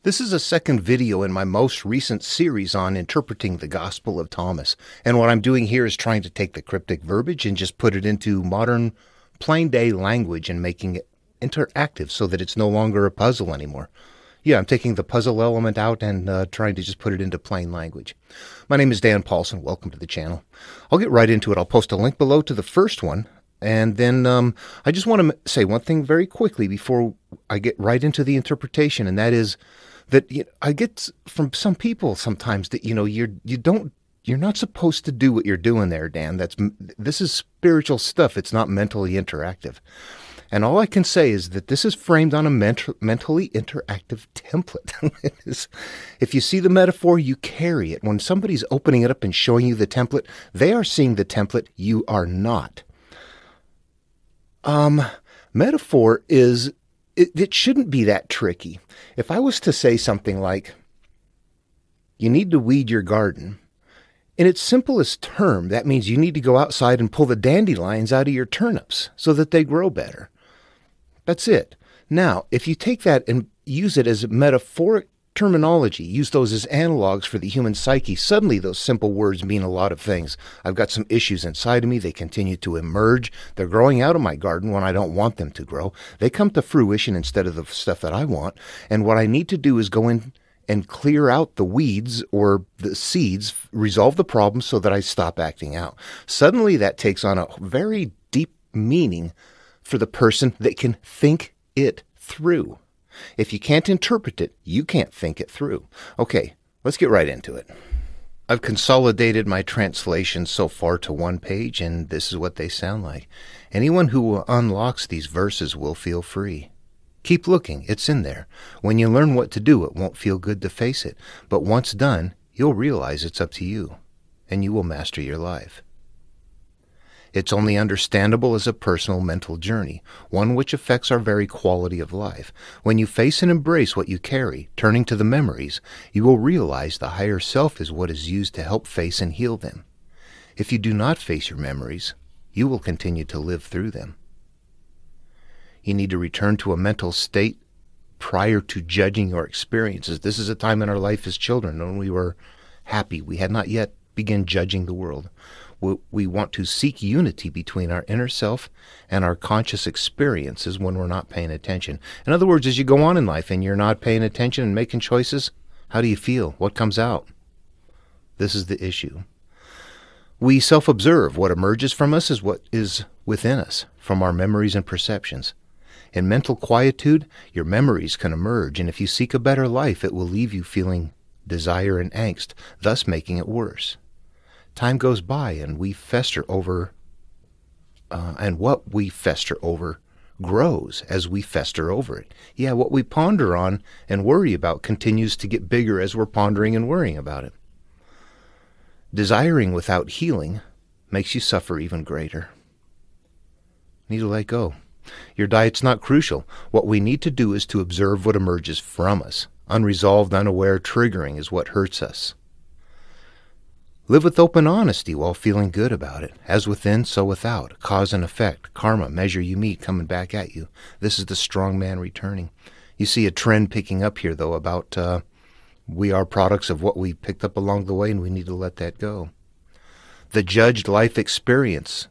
This is a second video in my most recent series on interpreting the Gospel of Thomas. And what I'm doing here is trying to take the cryptic verbiage and just put it into modern, plain day language and making it interactive so that it's no longer a puzzle anymore. Yeah, I'm taking the puzzle element out and trying to just put it into plain language. My name is Dan Paulson. Welcome to the channel. I'll get right into it. I'll post a link below to the first one. And then I just want to say one thing very quickly before I get right into the interpretation, and that is that I get from some people sometimes that you're not supposed to do what you're doing there, Dan. This is spiritual stuff. It's not mentally interactive. And all I can say is that this is framed on a mentally interactive template. If you see the metaphor, you carry it. When somebody's opening it up and showing you the template, they are seeing the template. You are not. Metaphor is, it shouldn't be that tricky. If I was to say something like, you need to weed your garden, in its simplest term, that means you need to go outside and pull the dandelions out of your turnips so that they grow better. That's it. Now, if you take that and use it as metaphoric terminology, use those as analogs for the human psyche, suddenly those simple words mean a lot of things. I've got some issues inside of me. They continue to emerge. They're growing out of my garden when I don't want them to grow. They come to fruition instead of the stuff that I want. And what I need to do is go in and clear out the weeds or the seeds, resolve the problem so that I stop acting out. Suddenly that takes on a very deep meaning for the person that can think it through. If you can't interpret it, you can't think it through. Okay, let's get right into it. I've consolidated my translations so far to one page, and this is what they sound like. Anyone who unlocks these verses will feel free. Keep looking, it's in there. When you learn what to do, it won't feel good to face it. But once done, you'll realize it's up to you, and you will master your life. It's only understandable as a personal mental journey, one which affects our very quality of life. When you face and embrace what you carry, turning to the memories, you will realize the higher self is what is used to help face and heal them. If you do not face your memories, you will continue to live through them. You need to return to a mental state prior to judging your experiences. This is a time in our life as children when we were happy. We had not yet begun judging the world. We want to seek unity between our inner self and our conscious experiences when we're not paying attention. In other words, as you go on in life and you're not paying attention and making choices, how do you feel? What comes out? This is the issue. We self-observe. What emerges from us is what is within us, from our memories and perceptions. In mental quietude, your memories can emerge, and if you seek a better life, it will leave you feeling desire and angst, thus making it worse. Time goes by and we fester over, and what we fester over grows as we fester over it. Yeah, what we ponder on and worry about continues to get bigger as we're pondering and worrying about it. Desiring without healing makes you suffer even greater. Need to let go. Your diet's not crucial. What we need to do is to observe what emerges from us. Unresolved, unaware triggering is what hurts us. Live with open honesty while feeling good about it. As within, so without. Cause and effect. Karma, measure you meet, coming back at you. This is the strong man returning. You see a trend picking up here, though, about we are products of what we picked up along the way, and we need to let that go. The judged life experiences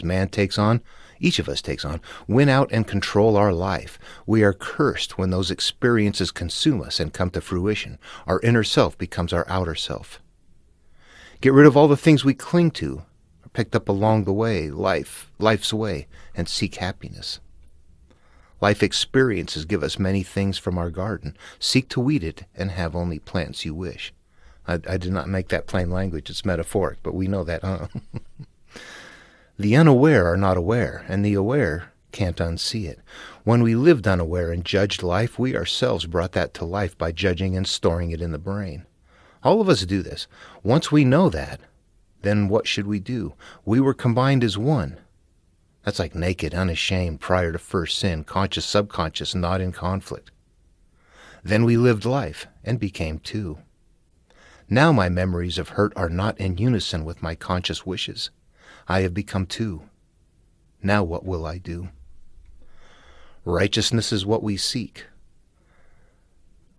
man takes on, each of us takes on, win out and control our life. We are cursed when those experiences consume us and come to fruition. Our inner self becomes our outer self. Get rid of all the things we cling to, or picked up along the way, life's way, and seek happiness. Life experiences give us many things from our garden. Seek to weed it and have only plants you wish. I did not make that plain language. It's metaphoric, but we know that, huh? The unaware are not aware, and the aware can't unsee it. When we lived unaware and judged life, we ourselves brought that to life by judging and storing it in the brain. All of us do this. Once we know that, then what should we do? We were combined as one. That's like naked, unashamed, prior to first sin, conscious, subconscious, not in conflict. Then we lived life and became two. Now my memories of hurt are not in unison with my conscious wishes. I have become two. Now what will I do? Righteousness is what we seek.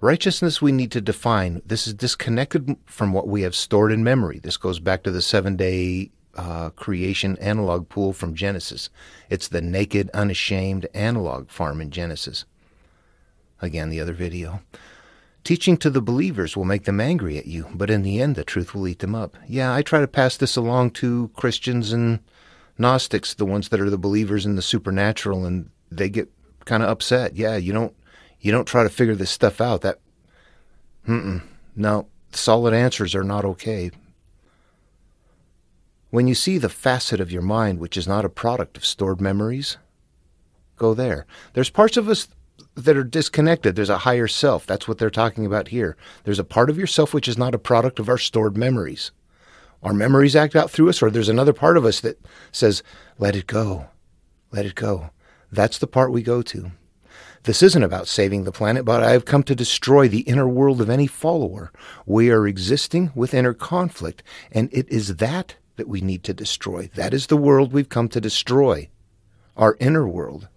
Righteousness we need to define. This is disconnected from what we have stored in memory. This goes back to the 7-day creation analog pool from Genesis. It's the naked, unashamed analog farm in Genesis. Again, the other video. Teaching to the believers will make them angry at you, but in the end, the truth will eat them up. Yeah, I try to pass this along to Christians and Gnostics, the ones that are the believers in the supernatural, and they get kind of upset. Yeah, you don't try to figure this stuff out. No, solid answers are not okay. When you see the facet of your mind which is not a product of stored memories, go there. There's parts of us that are disconnected. There's a higher self. That's what they're talking about here. There's a part of yourself which is not a product of our stored memories. Our memories act out through us, or there's another part of us that says, let it go. Let it go. That's the part we go to. This isn't about saving the planet, but I have come to destroy the inner world of any follower. We are existing with inner conflict, and it is that we need to destroy. That is the world we've come to destroy, our inner world.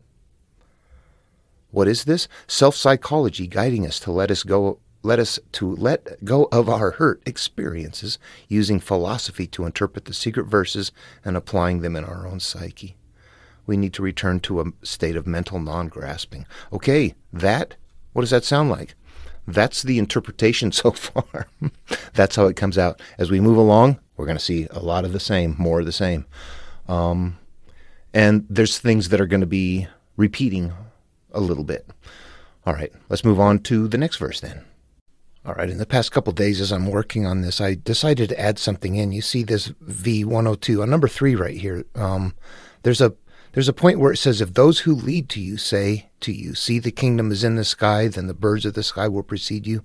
What is this? Self-psychology guiding us to let go of our hurt experiences, using philosophy to interpret the secret verses and applying them in our own psyche. We need to return to a state of mental non-grasping. Okay, what does that sound like? That's the interpretation so far. That's how it comes out. As we move along, we're going to see a lot of the same, more of the same. And there's things that are going to be repeating a little bit. All right, let's move on to the next verse then. All right, in the past couple days as I'm working on this, I decided to add something in. You see this V102 on number 3 right here. There's a point where it says, if those who lead to you say to you, see the kingdom is in the sky, then the birds of the sky will precede you.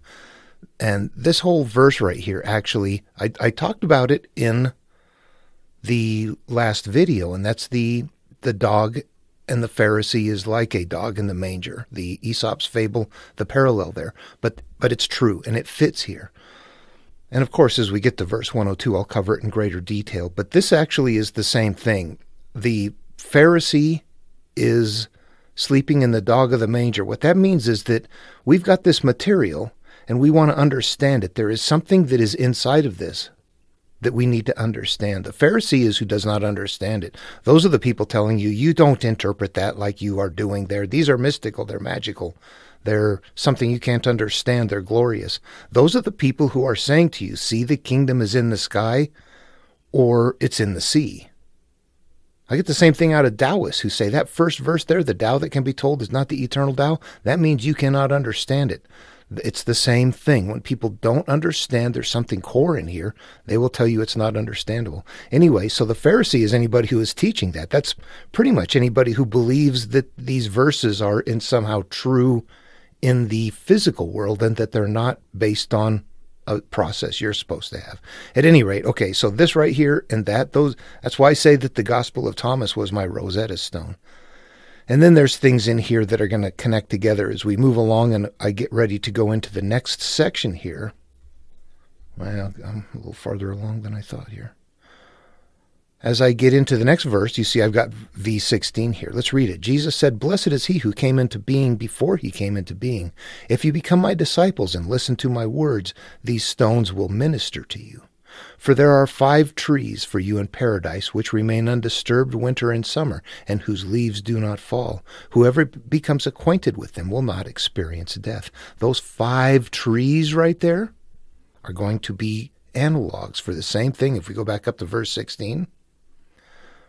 And this whole verse right here, actually, I talked about it in the last video, and that's the dog and the Pharisee is like a dog in the manger, the Aesop's fable, the parallel there. But it's true, and it fits here. And of course, as we get to verse 102, I'll cover it in greater detail. But this actually is the same thing. The Pharisee is sleeping in the dog of the manger. What that means is that we've got this material, and we want to understand it. There is something that is inside of this that we need to understand. The Pharisee is who does not understand it. Those are the people telling you, you don't interpret that like you are doing there. These are mystical, they're magical. They're something you can't understand. They're glorious. Those are the people who are saying to you, see, the kingdom is in the sky or it's in the sea. I get the same thing out of Taoists who say that first verse there, the Tao that can be told is not the eternal Tao. That means you cannot understand it. It's the same thing. When people don't understand there's something core in here, they will tell you it's not understandable. Anyway, so the Pharisee is anybody who is teaching that. That's pretty much anybody who believes that these verses are in somehow true in the physical world and that they're not based on a process you're supposed to have. At any rate, okay, so this right here and that's why I say that the Gospel of Thomas was my Rosetta Stone. And then there's things in here that are going to connect together as we move along and I get ready to go into the next section here. Well, I'm a little farther along than I thought here. As I get into the next verse, you see I've got V16 here. Let's read it. Jesus said, "Blessed is he who came into being before he came into being. If you become my disciples and listen to my words, these stones will minister to you. For there are 5 trees for you in paradise which remain undisturbed winter and summer, and whose leaves do not fall. Whoever becomes acquainted with them will not experience death." Those 5 trees right there are going to be analogs for the same thing. If we go back up to verse 16,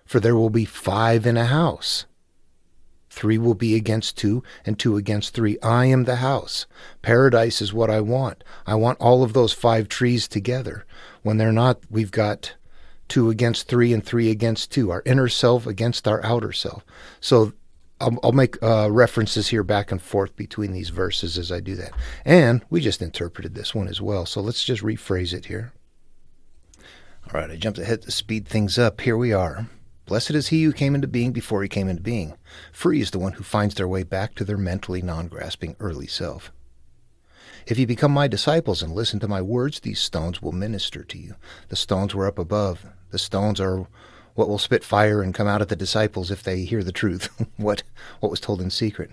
for there will be 5 in a house. 3 will be against 2, and 2 against 3. I am the house. Paradise is what I want. I want all of those 5 trees together. When they're not, we've got 2 against 3 and 3 against 2. Our inner self against our outer self. So I'll make references here back and forth between these verses as I do that. And we just interpreted this one as well. So let's just rephrase it here. All right, I jumped ahead to speed things up. Here we are. Blessed is he who came into being before he came into being. Free is the one who finds their way back to their mentally non-grasping early self. If you become my disciples and listen to my words, these stones will minister to you. The stones were up above. The stones are what will spit fire and come out at the disciples if they hear the truth, what was told in secret.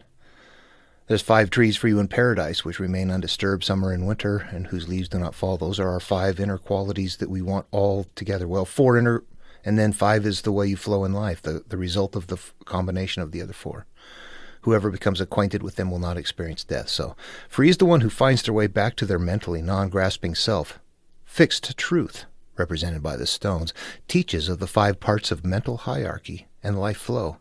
There's 5 trees for you in paradise, which remain undisturbed summer and winter, and whose leaves do not fall. Those are our 5 inner qualities that we want all together. Well, 4 inner, and then 5 is the way you flow in life, the result of the combination of the other 4. Whoever becomes acquainted with them will not experience death. So, free is the one who finds their way back to their mentally non-grasping self. Fixed truth, represented by the stones, teaches of the 5 parts of mental hierarchy and life flow.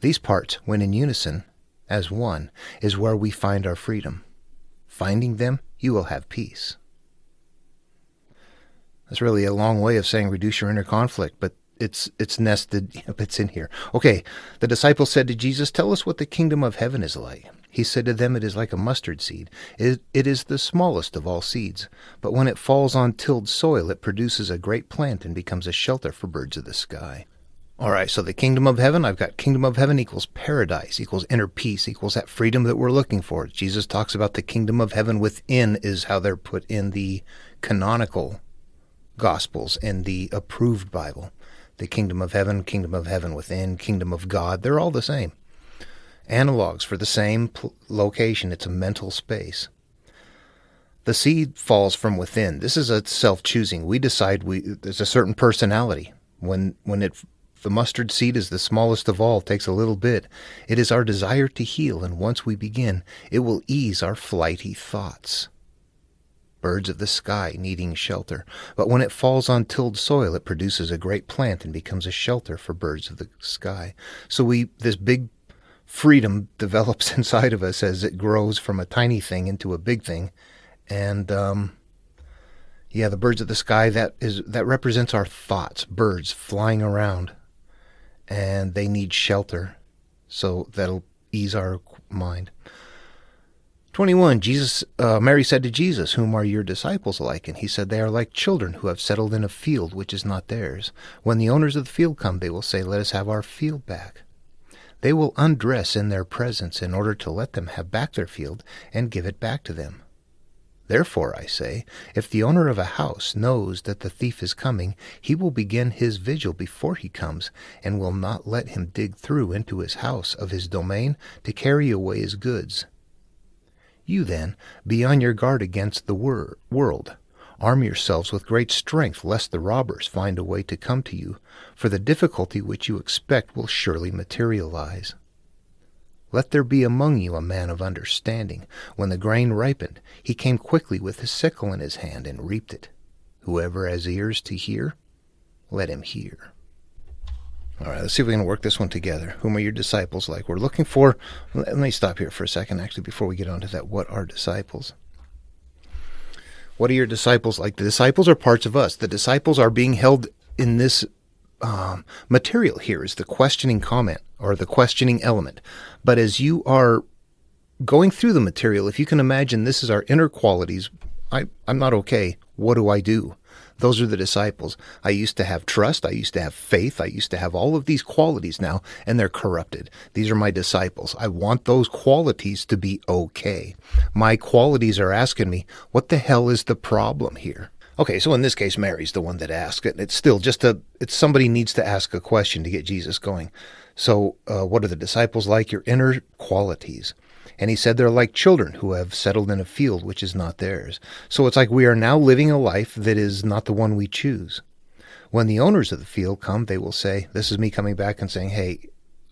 These parts, when in unison, as one, is where we find our freedom. Finding them, you will have peace. That's really a long way of saying reduce your inner conflict, but it's nested, it's in here. Okay, the disciples said to Jesus, tell us what the kingdom of heaven is like. He said to them, it is like a mustard seed. It is the smallest of all seeds, but when it falls on tilled soil, it produces a great plant and becomes a shelter for birds of the sky. All right, so the kingdom of heaven, I've got kingdom of heaven equals paradise, equals inner peace, equals that freedom that we're looking for. Jesus talks about the kingdom of heaven within is how they're put in the canonical Gospels and the approved Bible. The kingdom of heaven within, kingdom of God, they're all the same. Analogs for the same location. It's a mental space. The seed falls from within. This is a self-choosing. We decide there's a certain personality. The mustard seed is the smallest of all, takes a little bit. It is our desire to heal, and once we begin, it will ease our flighty thoughts. Birds of the sky needing shelter. But when it falls on tilled soil, it produces a great plant and becomes a shelter for birds of the sky. So this big freedom develops inside of us as it grows from a tiny thing into a big thing. And the birds of the sky, that represents our thoughts, birds flying around. And they need shelter, so that'll ease our mind. 21, Mary said to Jesus, whom are your disciples like? And he said, they are like children who have settled in a field which is not theirs. When the owners of the field come, they will say, let us have our field back. They will undress in their presence in order to let them have back their field and give it back to them. Therefore, I say, if the owner of a house knows that the thief is coming, he will begin his vigil before he comes, and will not let him dig through into his house of his domain to carry away his goods. You then, be on your guard against the world. Arm yourselves with great strength, lest the robbers find a way to come to you, for the difficulty which you expect will surely materialize. Let there be among you a man of understanding. When the grain ripened, he came quickly with his sickle in his hand and reaped it. Whoever has ears to hear, let him hear. All right, let's see if we can work this one together. Whom are your disciples like? We're looking for... Let me stop here for a second, actually, before we get on to that. What are disciples? What are your disciples like? The disciples are parts of us. The disciples are being held in this material here is the questioning comment or the questioning element. But as you are going through the material, if you can imagine this is our inner qualities, I'm not okay. What do I do? Those are the disciples. I used to have trust. I used to have faith. I used to have all of these qualities now, and they're corrupted. These are my disciples. I want those qualities to be okay. My qualities are asking me, what the hell is the problem here? Okay, so in this case, Mary's the one that asked it. It's still it's somebody needs to ask a question to get Jesus going. So what are the disciples like? Your inner qualities. And he said they're like children who have settled in a field which is not theirs. So it's like we are now living a life that is not the one we choose. When the owners of the field come, they will say, this is me coming back and saying, hey,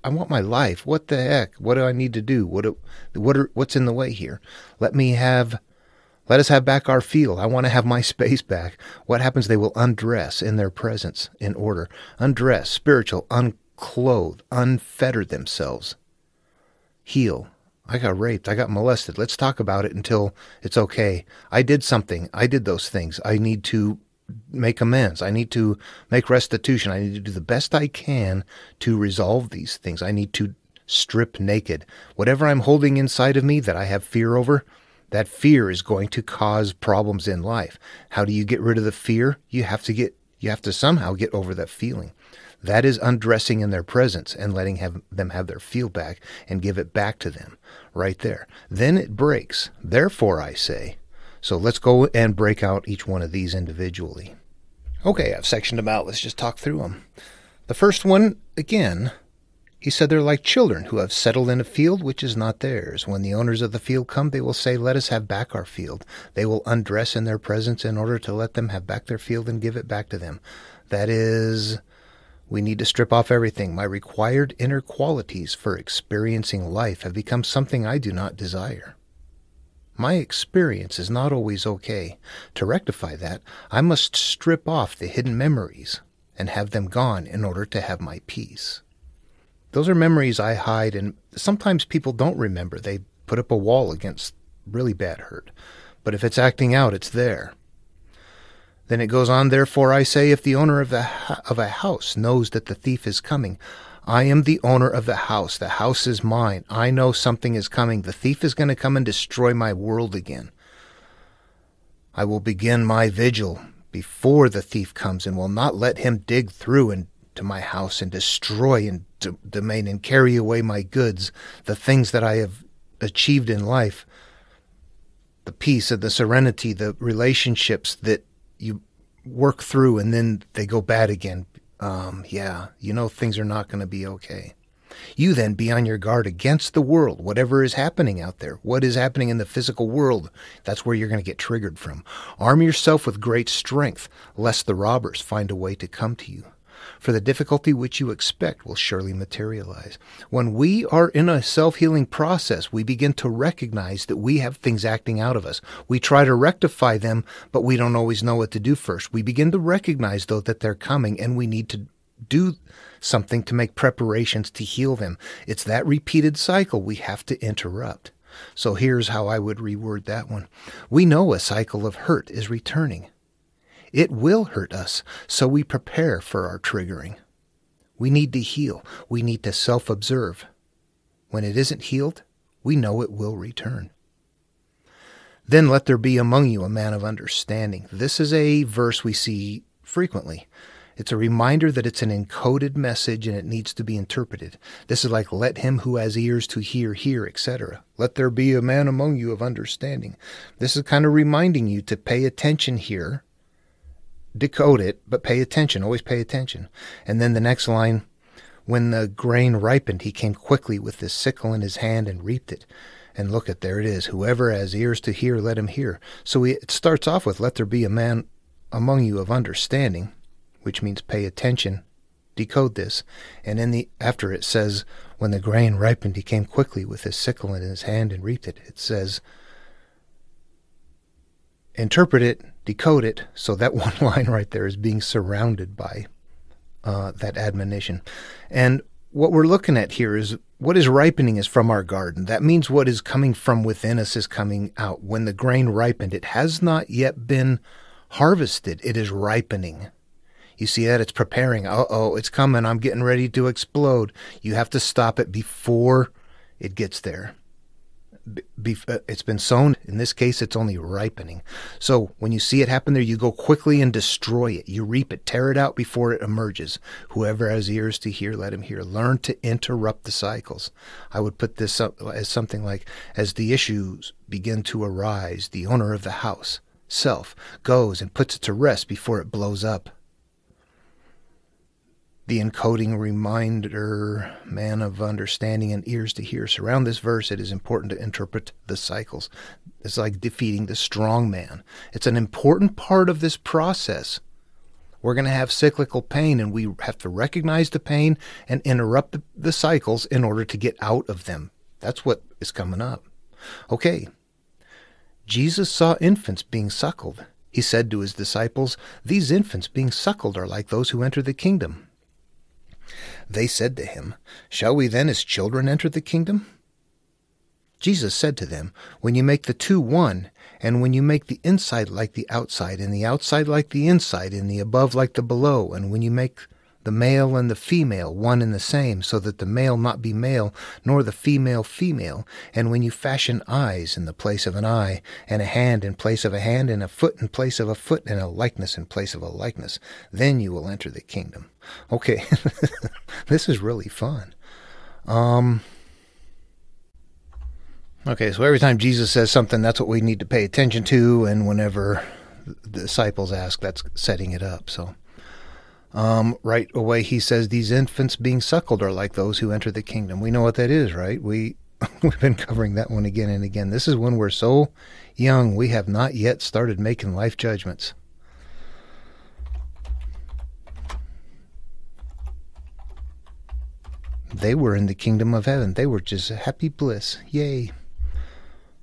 I want my life. What the heck? What do I need to do? What's in the way here? Let us have back our field. I want to have my space back. What happens? They will undress in their presence in order. Undress, spiritual, unclothe, unfetter themselves. Heal. I got raped. I got molested. Let's talk about it until it's okay. I did something. I did those things. I need to make amends. I need to make restitution. I need to do the best I can to resolve these things. I need to strip naked. Whatever I'm holding inside of me that I have fear over, that fear is going to cause problems in life. How do you get rid of the fear? You have to somehow get over that feeling. That is undressing in their presence and letting them have their field back and give it back to them right there. Then it breaks. Therefore, I say. So let's go and break out each one of these individually. Okay, I've sectioned them out. Let's just talk through them. The first one, again, He said they're like children who have settled in a field which is not theirs. When the owners of the field come, they will say, "Let us have back our field." They will undress in their presence in order to let them have back their field and give it back to them. That is, we need to strip off everything. My required inner qualities for experiencing life have become something I do not desire. My experience is not always okay. To rectify that, I must strip off the hidden memories and have them gone in order to have my peace. Those are memories I hide, and sometimes people don't remember. They put up a wall against really bad hurt. But if it's acting out, it's there. Then it goes on, "Therefore I say, if the owner of a house knows that the thief is coming, I am the owner of the house. The house is mine. I know something is coming. The thief is going to come and destroy my world again. I will begin my vigil before the thief comes and will not let him dig through into my house and destroy and domain and carry away my goods, the things that I have achieved in life, the peace and the serenity, the relationships that you work through and then they go bad again. Things are not going to be okay. You then be on your guard against the world, whatever is happening out there. What is happening in the physical world, that's where you're going to get triggered from. Arm yourself with great strength, lest the robbers find a way to come to you. For the difficulty which you expect will surely materialize. When we are in a self-healing process, we begin to recognize that we have things acting out of us. We try to rectify them, but we don't always know what to do first. We begin to recognize, though, that they're coming, and we need to do something to make preparations to heal them. It's that repeated cycle we have to interrupt. So here's how I would reword that one. We know a cycle of hurt is returning. It will hurt us, so we prepare for our triggering. We need to heal. We need to self-observe. When it isn't healed, we know it will return. Then let there be among you a man of understanding. This is a verse we see frequently. It's a reminder that it's an encoded message and it needs to be interpreted. This is like, let him who has ears to hear, hear, etc. Let there be a man among you of understanding. This is kind of reminding you to pay attention here. Decode it, but pay attention. Always pay attention. And then the next line, when the grain ripened, he came quickly with his sickle in his hand and reaped it. And look at, there it is. Whoever has ears to hear, let him hear. So it starts off with, let there be a man among you of understanding, which means pay attention, decode this. And after it says, when the grain ripened, he came quickly with his sickle in his hand and reaped it. It says, interpret it, decode it. So that one line right there is being surrounded by that admonition. And what we're looking at here is what is ripening is from our garden. That means what is coming from within us is coming out. When the grain ripened, it has not yet been harvested. It is ripening. You see that? It's preparing. Uh-oh, it's coming. I'm getting ready to explode. You have to stop it before it gets there. It's been sown. In this case, it's only ripening. So when you see it happen there, you go quickly and destroy it. You reap it. Tear it out before it emerges. Whoever has ears to hear, let him hear. Learn to interrupt the cycles. I would put this up as something like, as the issues begin to arise, the owner of the house, self, goes and puts it to rest before it blows up. The encoding reminder, man of understanding and ears to hear. Surround this verse. It is important to interpret the cycles. It's like defeating the strong man. It's an important part of this process. We're going to have cyclical pain, and we have to recognize the pain and interrupt the cycles in order to get out of them. That's what is coming up. Okay. Jesus saw infants being suckled. He said to his disciples, "These infants being suckled are like those who enter the kingdom." They said to him, "Shall we then as children enter the kingdom?" Jesus said to them, "When you make the two one, and when you make the inside like the outside, and the outside like the inside, and the above like the below, and when you make the male and the female one and the same, so that the male not be male, nor the female female, and when you fashion eyes in the place of an eye, and a hand in place of a hand, and a foot in place of a foot, and a likeness in place of a likeness, then you will enter the kingdom." Okay, this is really fun. Okay, so every time Jesus says something, that's what we need to pay attention to, and whenever the disciples ask, that's setting it up. So Right away, he says these infants being suckled are like those who enter the kingdom. We know what that is, right? We've been covering that one again and again. This is when we're so young, we have not yet started making life judgments. They were in the kingdom of heaven. They were just happy bliss. Yay.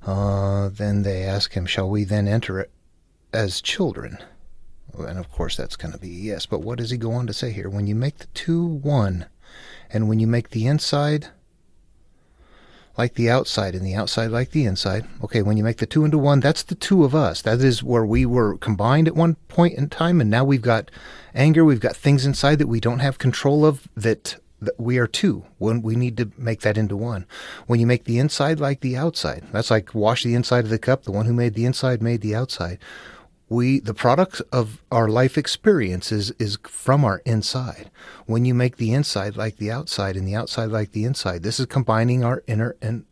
Then they ask him, shall we then enter it as children? And of course that's going to be yes. But what does he go on to say here? When you make the two one, and when you make the inside like the outside, and the outside like the inside. Okay, when you make the two into one, that's the two of us. That is where we were combined at one point in time, and now we've got anger, we've got things inside that we don't have control of, that we are two. When we need to make that into one. When you make the inside like the outside, that's like wash the inside of the cup. The one who made the inside made the outside. The product of our life experience is from our inside. When you make the inside like the outside and the outside like the inside, this is combining our inner and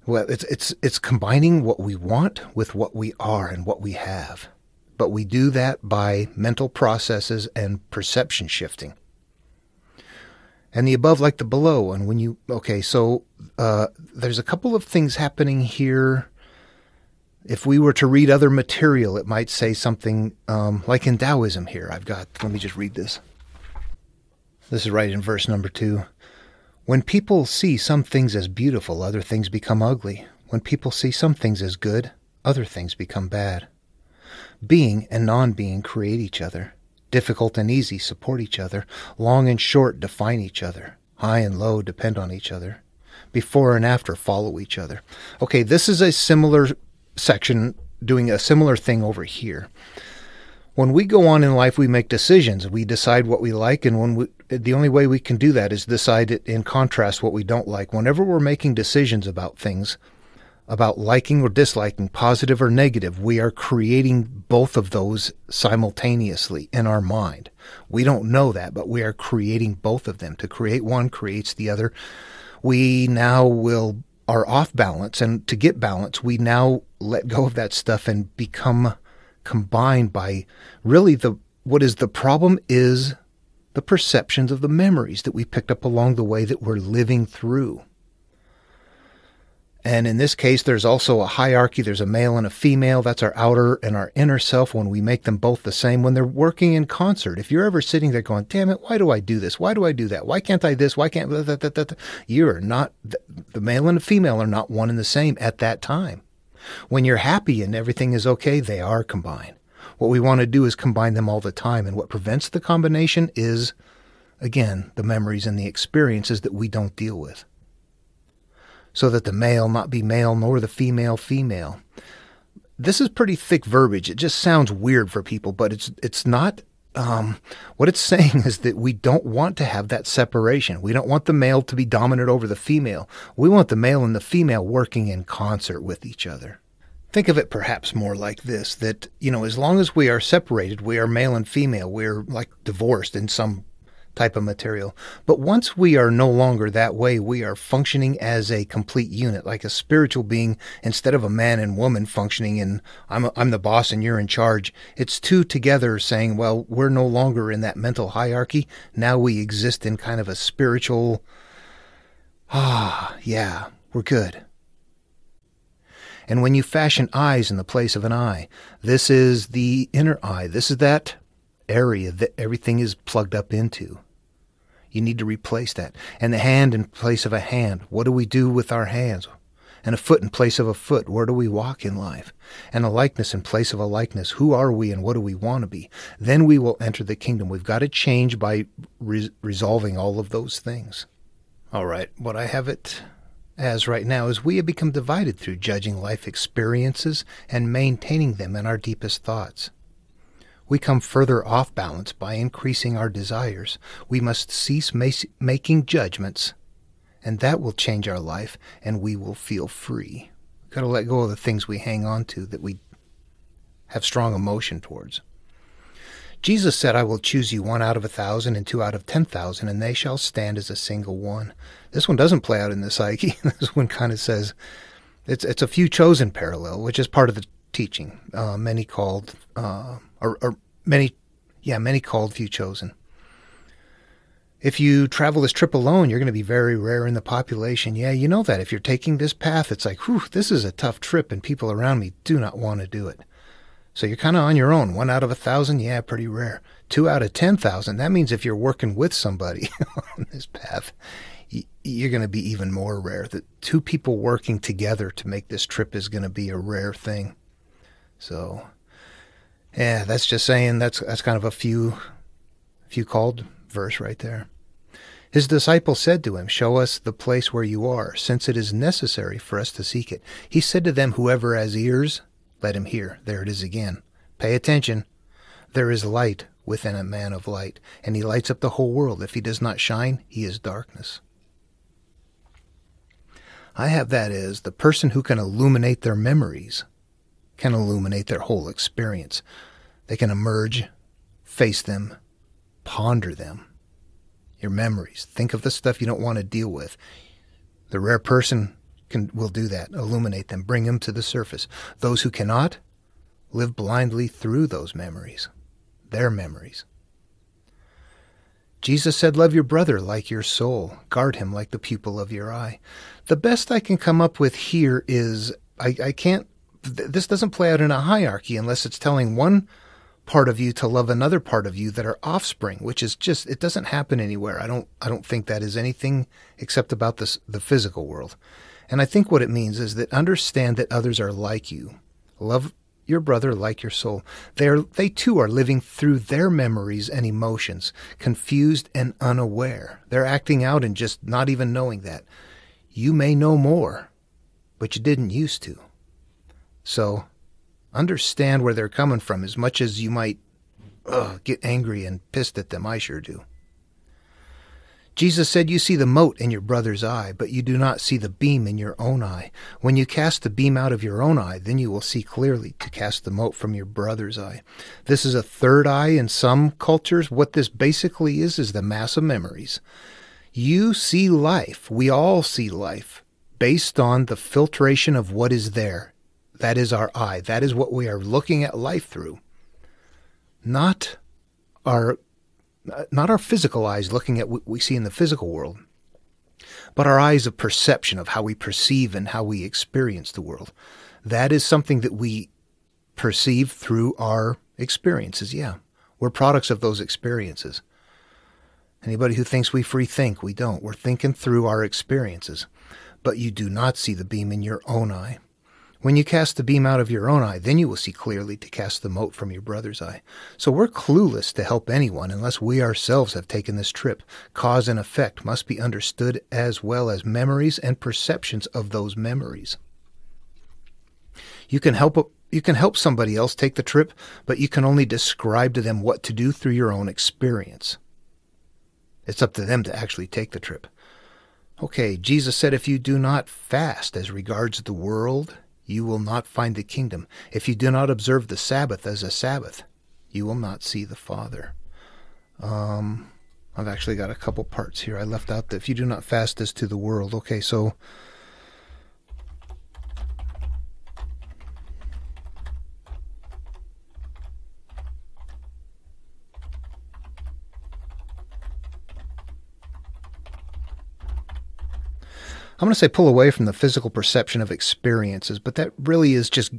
it's combining what we want with what we are and what we have. But we do that by mental processes and perception shifting. And the above like the below. And when you there's a couple of things happening here. If we were to read other material, it might say something like in Taoism here. Let me just read this. This is right in verse number 2. When people see some things as beautiful, other things become ugly. When people see some things as good, other things become bad. Being and non-being create each other. Difficult and easy support each other. Long and short define each other. High and low depend on each other. Before and after follow each other. Okay, this is a similar section doing a similar thing over here. When we go on in life, we make decisions. We decide what we like, and the only way we can do that is decide it in contrast what we don't like. Whenever we're making decisions about things, about liking or disliking, positive or negative, we are creating both of those simultaneously in our mind. We don't know that, but we are creating both of them. To create one creates the other. We now are off balance, and to get balance, we now let go of that stuff and become combined by really what is the problem is the perceptions of the memories that we picked up along the way that we're living through. And in this case, there's also a hierarchy. There's a male and a female. That's our outer and our inner self when we make them both the same, when they're working in concert. If you're ever sitting there going, damn it, why do I do this? Why do I do that? Why can't I this? Why can't that? You're not, the male and the female are not one and the same at that time. When you're happy and everything is okay, they are combined. What we want to do is combine them all the time. And what prevents the combination is, again, the memories and the experiences that we don't deal with. So that the male not be male, nor the female female. This is pretty thick verbiage. It just sounds weird for people, but it's not. What it's saying is that we don't want to have that separation. We don't want the male to be dominant over the female. We want the male and the female working in concert with each other. Think of it perhaps more like this, that, as long as we are separated, we are male and female. We're like divorced in some type of material. But once we are no longer that way, we are functioning as a complete unit, like a spiritual being, instead of a man and woman functioning in, I'm the boss and you're in charge. It's two together saying, well, we're no longer in that mental hierarchy. Now we exist in kind of a spiritual, yeah, we're good. And when you fashion eyes in the place of an eye, this is the inner eye. This is that area that everything is plugged up into. You need to replace that. And the hand in place of a hand. What do we do with our hands? And a foot in place of a foot. Where do we walk in life? And a likeness in place of a likeness. Who are we and what do we want to be? Then we will enter the kingdom. We've got to change by resolving all of those things. All right, what I have it as right now is we have become divided through judging life experiences and maintaining them in our deepest thoughts. We come further off balance by increasing our desires. We must cease making judgments, and that will change our life, and we will feel free. We've got to let go of the things we hang on to that we have strong emotion towards. Jesus said, I will choose you 1 out of 1,000 and 2 out of 10,000, and they shall stand as a single one. This one doesn't play out in the psyche. This one kind of says, it's a few chosen parallel, which is part of the teaching. Many Yeah, many called, few chosen. If you travel this trip alone, you're going to be very rare in the population. Yeah, you know that. If you're taking this path, it's like, whew, this is a tough trip, and people around me do not want to do it. So you're kind of on your own. 1 out of 1,000, yeah, pretty rare. 2 out of 10,000, that means if you're working with somebody on this path, you're going to be even more rare. The 2 people working together to make this trip is going to be a rare thing. So, yeah, that's just saying that's kind of a few called verse right there. His disciples said to him, "Show us the place where you are, since it is necessary for us to seek it." He said to them, "Whoever has ears, let him hear." There it is again. Pay attention. There is light within a man of light, and he lights up the whole world. If he does not shine, he is darkness. I have that as the person who can illuminate their memories can illuminate their whole experience. They can emerge, face them, ponder them. Your memories. Think of the stuff you don't want to deal with. The rare person will do that. Illuminate them. Bring them to the surface. Those who cannot, live blindly through those memories. Their memories. Jesus said, "Love your brother like your soul. Guard him like the pupil of your eye." The best I can come up with here is, I can't, this doesn't play out in a hierarchy unless it's telling one part of you to love another part of you that are offspring, which is just, it doesn't happen anywhere. I don't think that is anything except about the physical world. And I think what it means is that understand that others are like you. Love your brother like your soul. They too are living through their memories and emotions, confused and unaware. They're acting out and just not even knowing that. You may know more, but you didn't used to. So understand where they're coming from as much as you might get angry and pissed at them. I sure do. Jesus said, "You see the mote in your brother's eye, but you do not see the beam in your own eye. When you cast the beam out of your own eye, then you will see clearly to cast the mote from your brother's eye." This is a third eye in some cultures. What this basically is the mass of memories. You see life, we all see life, based on the filtration of what is there. That is our eye. That is what we are looking at life through. Not our physical eyes looking at what we see in the physical world, but our eyes of perception of how we perceive and how we experience the world. That is something that we perceive through our experiences. Yeah, we're products of those experiences. Anybody who thinks we free think, we don't. We're thinking through our experiences. But you do not see the beam in your own eye. When you cast the beam out of your own eye, then you will see clearly to cast the mote from your brother's eye. So we're clueless to help anyone unless we ourselves have taken this trip. Cause and effect must be understood as well as memories and perceptions of those memories. You can help somebody else take the trip, but you can only describe to them what to do through your own experience. It's up to them to actually take the trip. Okay, Jesus said, "If you do not fast as regards the world, you will not find the kingdom. If you do not observe the Sabbath as a Sabbath, you will not see the Father." I've actually got a couple parts here. I left out that if you do not fast as to the world. Okay, so I'm going to say pull away from the physical perception of experiences, but that really is just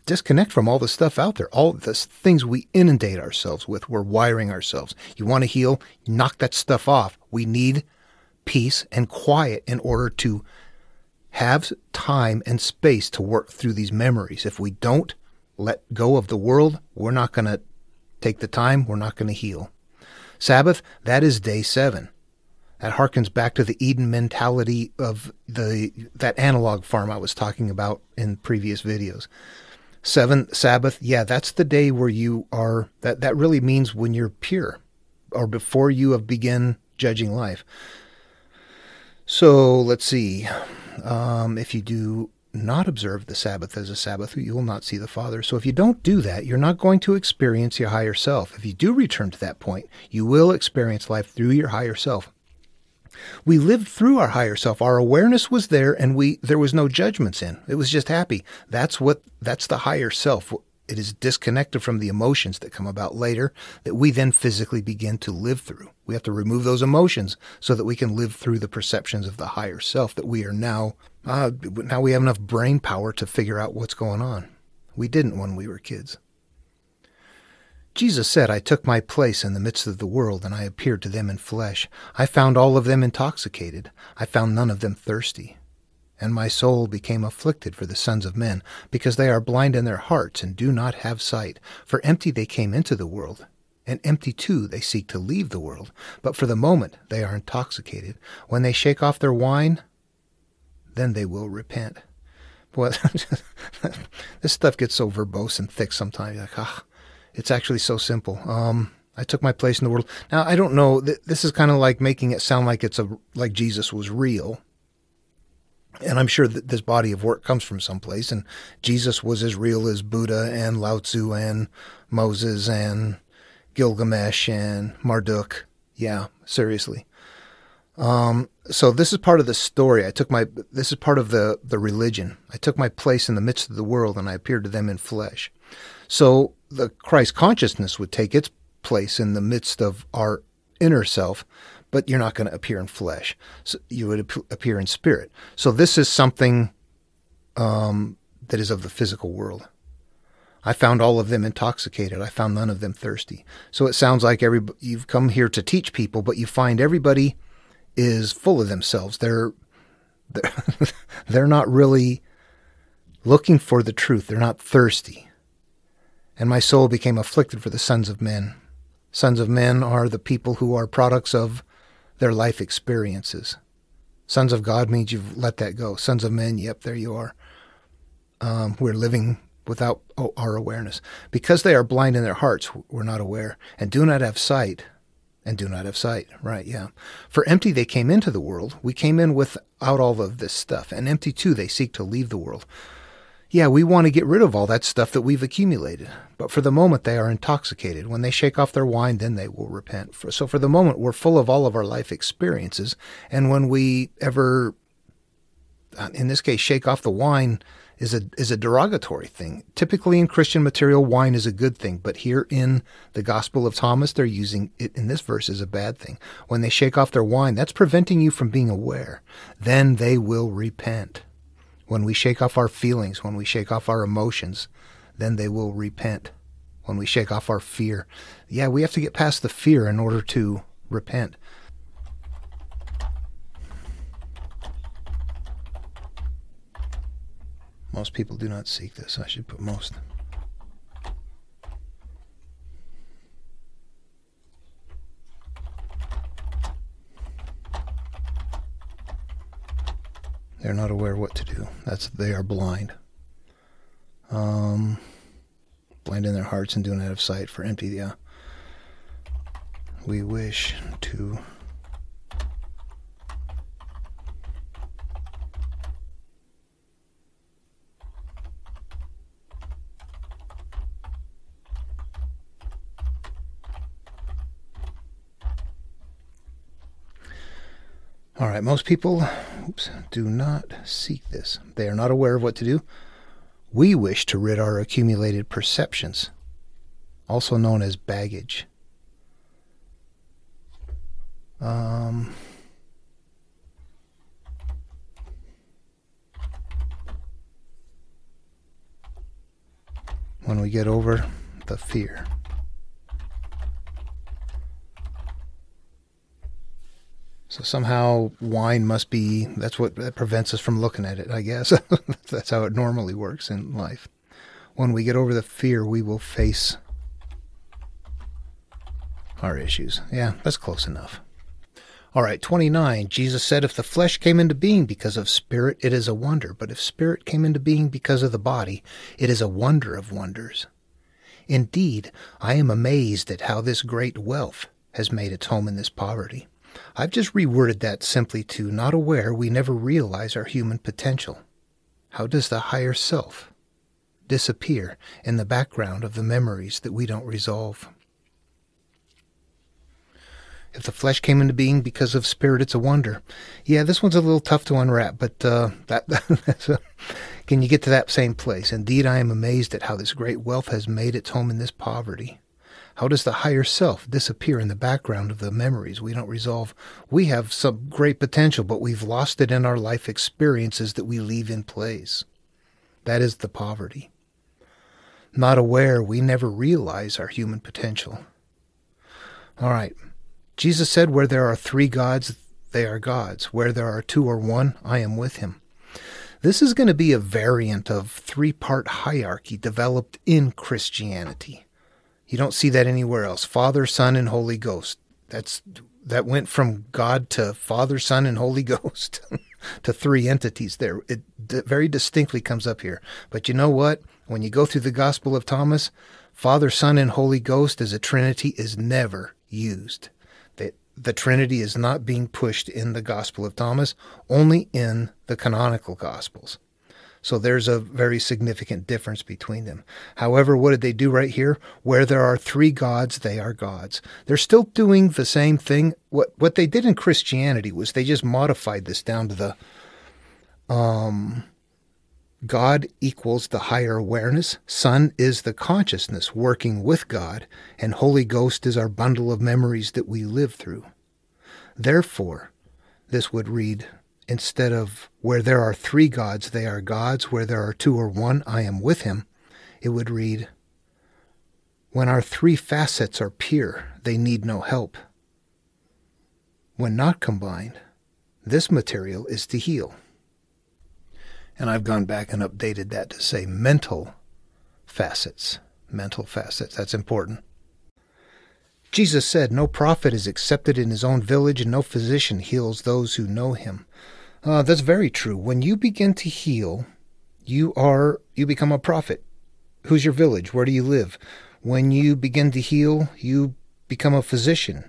disconnect from all the stuff out there, all the things we inundate ourselves with. We're wiring ourselves. You want to heal? Knock that stuff off. We need peace and quiet in order to have time and space to work through these memories. If we don't let go of the world, we're not going to take the time. We're not going to heal. Sabbath, that is day 7. That harkens back to the Eden mentality of that analog farm I was talking about in previous videos. 7, Sabbath, yeah, that's the day where you are, that really means when you're pure, or before you have begun judging life. So, let's see. If you do not observe the Sabbath as a Sabbath, you will not see the Father. So if you don't do that, you're not going to experience your higher self. If you do return to that point, you will experience life through your higher self. We lived through our higher self. Our awareness was there, and there was no judgments in. It was just happy. That's the higher self. It is disconnected from the emotions that come about later that we then physically begin to live through. We have to remove those emotions so that we can live through the perceptions of the higher self that we are now we have enough brain power to figure out what's going on. We didn't when we were kids. Jesus said, I took my place in the midst of the world, and I appeared to them in flesh. I found all of them intoxicated. I found none of them thirsty. And my soul became afflicted for the sons of men, because they are blind in their hearts and do not have sight. For empty they came into the world, and empty too they seek to leave the world. But for the moment they are intoxicated. When they shake off their wine, then they will repent. Boy, this stuff gets so verbose and thick sometimes. You're like, it's actually so simple. I took my place in the world. Now, I don't know. This is kind of like making it sound like like Jesus was real. And I'm sure that this body of work comes from someplace, and Jesus was as real as Buddha and Lao Tzu and Moses and Gilgamesh and Marduk. Yeah, seriously. So this is part of the story. This is part of the religion. I took my place in the midst of the world, and I appeared to them in flesh. So the Christ consciousness would take its place in the midst of our inner self, but you're not going to appear in flesh. So you would appear in spirit. So this is something that is of the physical world. I found all of them intoxicated. I found none of them thirsty. So it sounds like you've come here to teach people, but you find everybody is full of themselves. They're not really looking for the truth. They're not thirsty. And my soul became afflicted for the sons of men. Sons of men are the people who are products of their life experiences. Sons of God means you've let that go. Sons of men, yep, there you are. We're living without our awareness. Because they are blind in their hearts, we're not aware, and do not have sight. And do not have sight. Right, yeah. For empty they came into the world. We came in without all of this stuff. And empty too they seek to leave the world. Yeah, we want to get rid of all that stuff that we've accumulated. But for the moment they are intoxicated. When they shake off their wine, then they will repent. So for the moment we're full of all of our life experiences. And when we ever, in this case, shake off the wine is a derogatory thing. Typically in Christian material, wine is a good thing. But here in the Gospel of Thomas, they're using it in this verse as a bad thing. When they shake off their wine, that's preventing you from being aware. Then they will repent. When we shake off our feelings, when we shake off our emotions, then they will repent. When we shake off our fear. Yeah, we have to get past the fear in order to repent. Most people do not seek this. I should put most. They're not aware what to do. They are blind. Blind in their hearts and do not have sight. For empty, yeah. We wish to All right, most people do not seek this. They are not aware of what to do. We wish to rid our accumulated perceptions, also known as baggage. When we get over the fear. So somehow wine must be, that prevents us from looking at it, I guess. That's how it normally works in life. When we get over the fear, we will face our issues. Yeah, that's close enough. All right, 29. Jesus said, if the flesh came into being because of spirit, it is a wonder. But if spirit came into being because of the body, it is a wonder of wonders. Indeed, I am amazed at how this great wealth has made its home in this poverty. I've just reworded that simply to not aware we never realize our human potential. How does the higher self disappear in the background of the memories that we don't resolve? If the flesh came into being because of spirit, it's a wonder. Yeah, this one's a little tough to unwrap, but Can you get to that same place? Indeed, I am amazed at how this great wealth has made its home in this poverty. How does the higher self disappear in the background of the memories we don't resolve? We have some great potential, but we've lost it in our life experiences that we leave in place. That is the poverty. Not aware, we never realize our human potential. All right. Jesus said, where there are 3 gods, they are gods. Where there are 2 or 1, I am with him. This is going to be a variant of 3-part hierarchy developed in Christianity. You don't see that anywhere else. Father, Son, and Holy Ghost. That went from God to Father, Son, and Holy Ghost to 3 entities there. It very distinctly comes up here. But you know what? When you go through the Gospel of Thomas, Father, Son, and Holy Ghost as a Trinity is never used. The Trinity is not being pushed in the Gospel of Thomas, only in the canonical Gospels. So there's a very significant difference between them. However, what did they do right here? Where there are 3 gods, they are gods. They're still doing the same thing. What they did in Christianity was they just modified this down to the God equals the higher awareness, Son is the consciousness working with God, and Holy Ghost is our bundle of memories that we live through. Therefore, this would read, instead of where there are 3 gods, they are gods, where there are 2 or 1, I am with him, it would read, when our 3 facets are pure, they need no help. When not combined, this material is to heal. And I've gone back and updated that to say mental facets. Mental facets. That's important. Jesus said, no prophet is accepted in his own village, and no physician heals those who know him. That's very true. When you begin to heal, you become a prophet. Who's your village? Where do you live? When you begin to heal, you become a physician.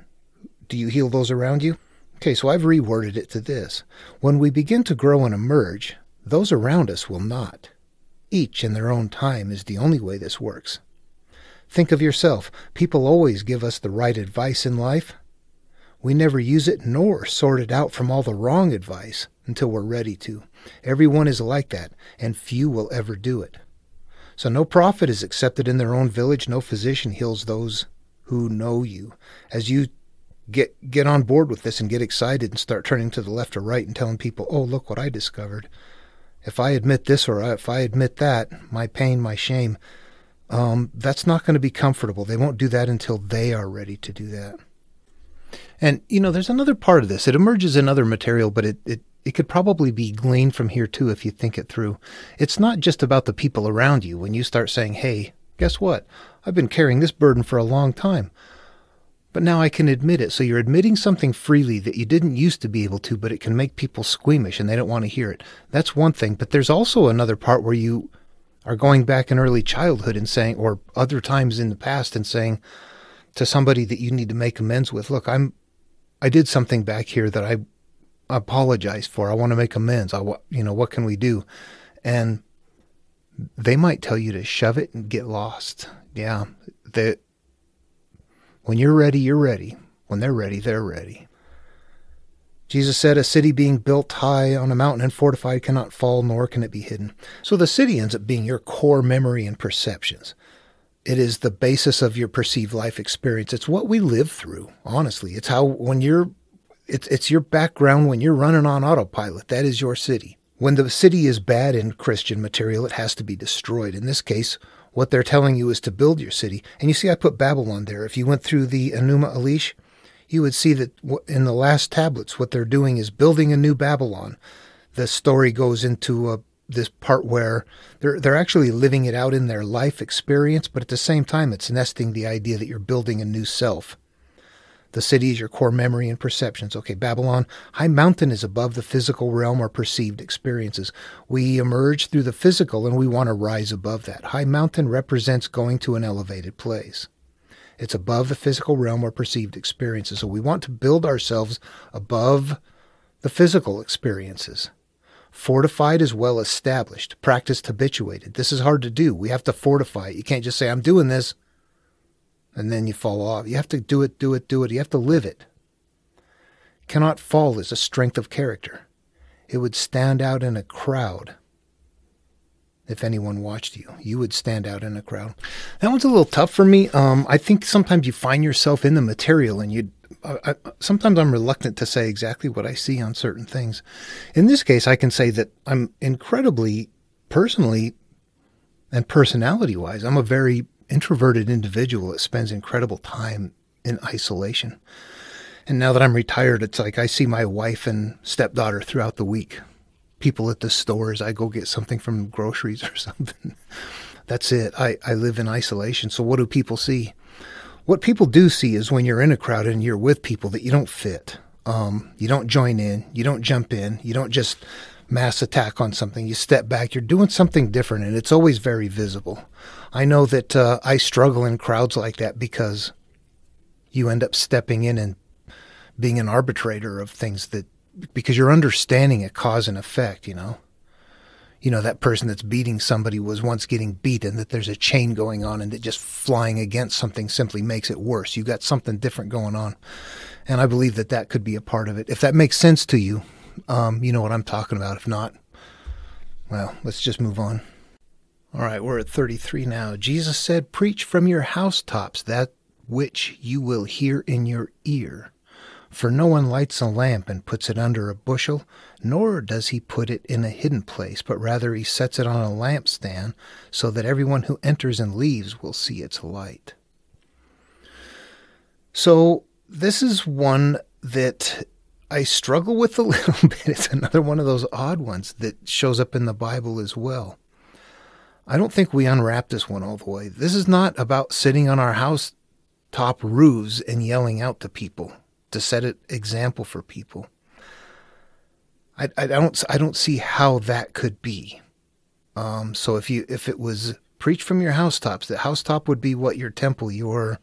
Do you heal those around you? Okay, so I've reworded it to this. When we begin to grow and emerge, those around us will not. Each in their own time is the only way this works. Think of yourself. People always give us the right advice in life. We never use it nor sort it out from all the wrong advice until we're ready to. Everyone is like that, and few will ever do it. So no prophet is accepted in their own village. No physician heals those who know you. As you get on board with this and get excited and start turning to the left or right and telling people, oh, look what I discovered. If I admit this or if I admit that, my pain, my shame, that's not going to be comfortable. They won't do that until they are ready to do that. And, there's another part of this. It emerges in other material, but it could probably be gleaned from here too if you think it through. It's not just about the people around you. When you start saying, hey, guess what? I've been carrying this burden for a long time, but now I can admit it. So you're admitting something freely that you didn't used to be able to, but it can make people squeamish and they don't want to hear it. That's one thing. But there's also another part where you are going back in early childhood and saying, or other times in the past, and saying to somebody that you need to make amends with, look, I did something back here that I apologize for. I want to make amends. What can we do? And they might tell you to shove it and get lost. Yeah. When you're ready, you're ready. When they're ready, they're ready. Jesus said, a city being built high on a mountain and fortified cannot fall, nor can it be hidden. So the city ends up being your core memory and perceptions. It is the basis of your perceived life experience. It's what we live through, honestly. It's how, it's your background when you're running on autopilot. That is your city. When the city is bad in Christian material, it has to be destroyed. In this case, what they're telling you is to build your city. And you see, I put Babylon there. If you went through the Enuma Elish, you would see that in the last tablets, what they're doing is building a new Babylon. The story goes into this part where they're actually living it out in their life experience, but at the same time, it's nesting the idea that you're building a new self. The city is your core memory and perceptions. Okay, Babylon, high mountain is above the physical realm or perceived experiences. We emerge through the physical and we want to rise above that. High mountain represents going to an elevated place. It's above the physical realm or perceived experiences. So we want to build ourselves above the physical experiences. Fortified is well established, practiced, habituated. This is hard to do. We have to fortify it. You can't just say, I'm doing this, and then you fall off. You have to do it. You have to live it. Cannot fall is a strength of character. It would stand out in a crowd. if anyone watched you. You would stand out in a crowd. That one's a little tough for me. I think sometimes you find yourself in the material, and sometimes I'm reluctant to say exactly what I see on certain things. In this case, I can say that I'm incredibly, personally and personality-wise, I'm a very introverted individual that spends incredible time in isolation. And now that I'm retired, it's like I see my wife and stepdaughter throughout the week. People at the stores, I go get something from groceries or something. That's it. I live in isolation. So what do people see? What people do see is when you're in a crowd and you're with people that you don't fit. You don't join in. You don't jump in. You don't just mass attack on something. You step back. You're doing something different, and it's always very visible. I know that I struggle in crowds like that because you end up stepping in and being an arbitrator of things because you're understanding a cause and effect, you know. You know, that person that's beating somebody was once getting beaten, that there's a chain going on, and that just flying against something simply makes it worse. You got something different going on. And I believe that could be a part of it. If that makes sense to you, you know what I'm talking about. If not, well, let's just move on. All right, we're at 33 now. Jesus said, "Preach from your housetops that which you will hear in your ear. For no one lights a lamp and puts it under a bushel, nor does he put it in a hidden place, but rather he sets it on a lampstand, so that everyone who enters and leaves will see its light." So this is one that I struggle with a little bit. It's another one of those odd ones that shows up in the Bible as well. I don't think we unwrap this one all the way. This is not about sitting on our house top roofs and yelling out to people to set an example for people. I don't see how that could be. So if it was preach from your housetops, the housetop would be what? Your temple, your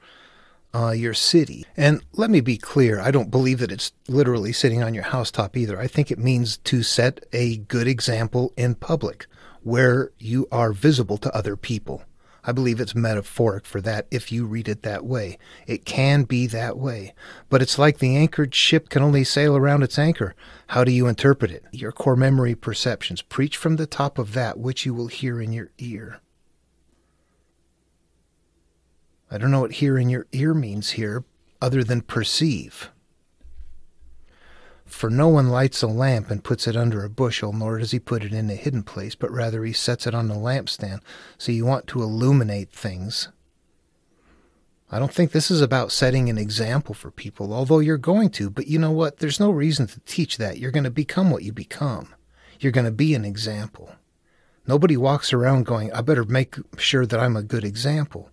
city. And let me be clear, I don't believe that it's literally sitting on your housetop either. I think it means to set a good example in public where you are visible to other people. I believe it's metaphoric for that if you read it that way. It can be that way. But it's like the anchored ship can only sail around its anchor. How do you interpret it? Your core memory perceptions. Preach from the top of that which you will hear in your ear. I don't know what hear in your ear means here other than perceive. For no one lights a lamp and puts it under a bushel, nor does he put it in a hidden place, but rather he sets it on a lampstand. So you want to illuminate things. I don't think this is about setting an example for people, although you're going to. But you know what? There's no reason to teach that. You're going to become what you become. You're going to be an example. Nobody walks around going, I better make sure that I'm a good example.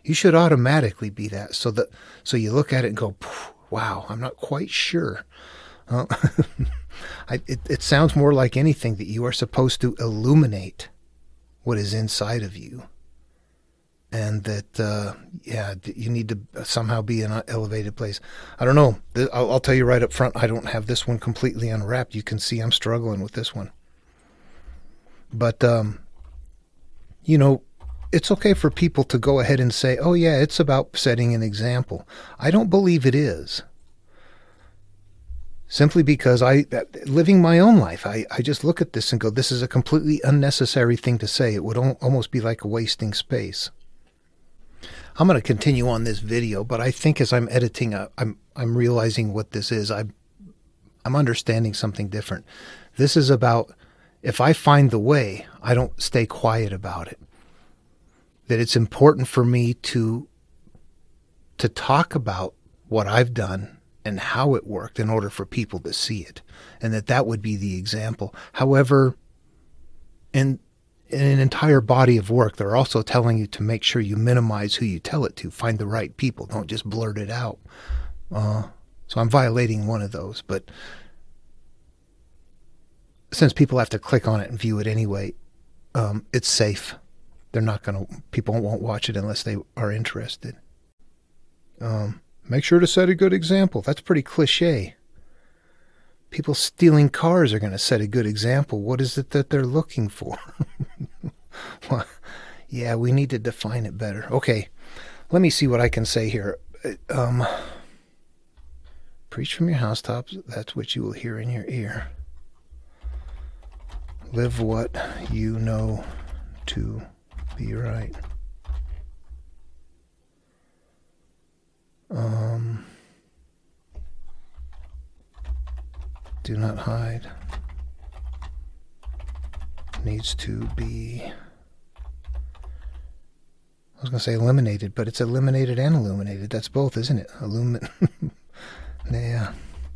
You should automatically be that. So you look at it and go, wow, I'm not quite sure. It sounds more like anything that you are supposed to illuminate what is inside of you. And that, you need to somehow be in an elevated place. I don't know. I'll tell you right up front, I don't have this one completely unwrapped. You can see I'm struggling with this one. But, it's okay for people to go ahead and say, oh yeah, it's about setting an example. I don't believe it is. Simply because living my own life, I just look at this and go, this is a completely unnecessary thing to say. It would almost be like a wasting space. I'm going to continue on this video, but I think as I'm editing, I'm realizing what this is. I'm understanding something different. This is about, if I find the way, I don't stay quiet about it. That it's important for me to talk about what I've done and how it worked in order for people to see it, and that would be the example. However, in an entire body of work, they're also telling you to make sure you minimize who you tell it to. Find the right people. Don't just blurt it out. So I'm violating one of those, but since people have to click on it and view it anyway, it's safe. People won't watch it unless they are interested. Make sure to set a good example. That's pretty cliche. People stealing cars are going to set a good example. What is it that they're looking for? Well, yeah, we need to define it better. Okay, let me see what I can say here. Preach from your housetops, that's what you will hear in your ear. Live what you know to be right. Do not hide. Needs to be, I was going to say eliminated, but it's eliminated and illuminated. That's both, isn't it? Yeah,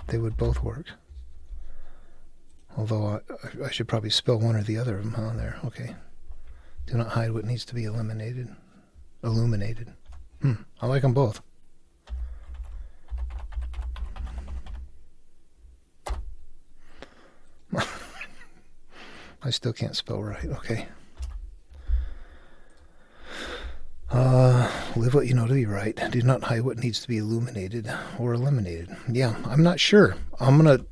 they would both work. Although I should probably spell one or the other of them on there. Okay. Do not hide what needs to be eliminated. Illuminated. I like them both. I still can't spell right. Okay. Live what you know to be right. Do not hide what needs to be illuminated or eliminated. Yeah, I'm not sure. I'm gonna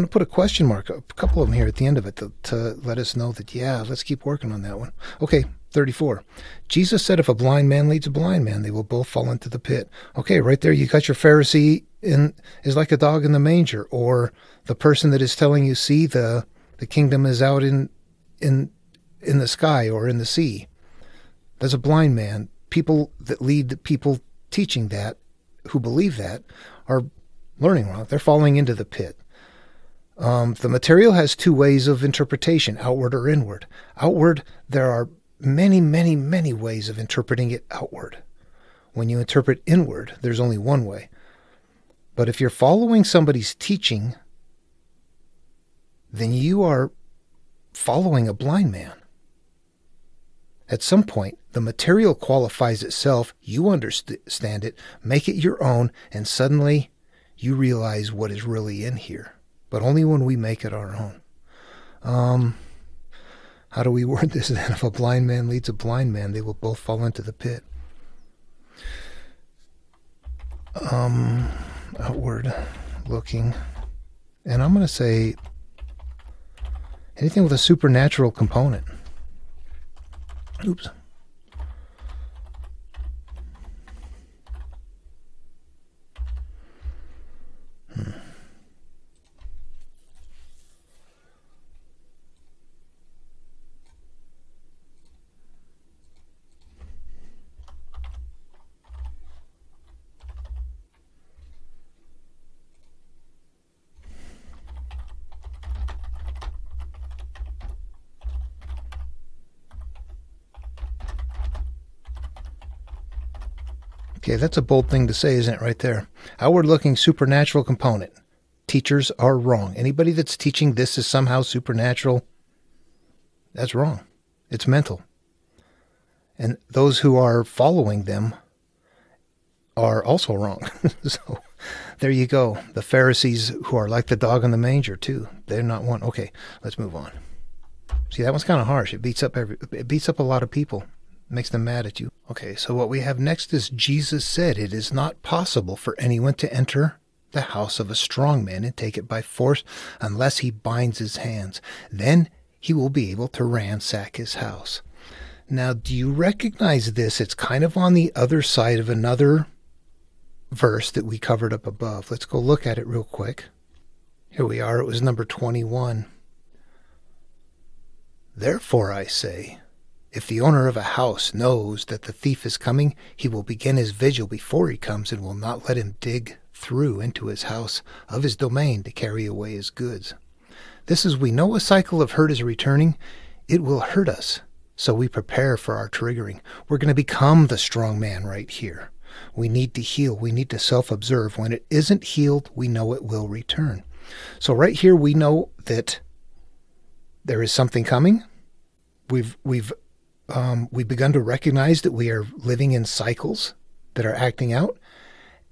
put a question mark, a couple of them here at the end of it to let us know that, yeah, let's keep working on that one. Okay, 34. Jesus said if a blind man leads a blind man, they will both fall into the pit. Okay, right there you got your Pharisee is like a dog in the manger, or the person that is telling you, see, the kingdom is out in the sky or in the sea. There's a blind man. People that lead people teaching that, who believe that, are learning wrong. They're falling into the pit. The material has two ways of interpretation, outward or inward. Outward, there are many, many, many ways of interpreting it outward. When you interpret inward, there's only one way. But if you're following somebody's teaching, then you are following a blind man. At some point, the material qualifies itself, you understand it, make it your own, and suddenly you realize what is really in here. But only when we make it our own. How do we word this then? If a blind man leads a blind man, they will both fall into the pit. Outward looking. And I'm going to say anything with a supernatural component. Oops. Okay, that's a bold thing to say, isn't it, right there? Outward-looking supernatural component. Teachers are wrong. Anybody that's teaching this is somehow supernatural, that's wrong. It's mental. And those who are following them are also wrong. So there you go. The Pharisees, who are like the dog in the manger, too. They're not one. Okay, let's move on. See, that one's kind of harsh. It beats up a lot of people. Makes them mad at you. Okay, so what we have next is Jesus said it is not possible for anyone to enter the house of a strong man and take it by force unless he binds his hands. Then he will be able to ransack his house. Now, do you recognize this? It's kind of on the other side of another verse that we covered up above. Let's go look at it real quick. Here we are. It was number 21. Therefore I say, if the owner of a house knows that the thief is coming, he will begin his vigil before he comes and will not let him dig through into his house of his domain to carry away his goods. This is, we know a cycle of hurt is returning. It will hurt us, so we prepare for our triggering. We're going to become the strong man right here. We need to heal. We need to self-observe. When it isn't healed, we know it will return. So right here, we know that there is something coming. We've begun to recognize that we are living in cycles that are acting out,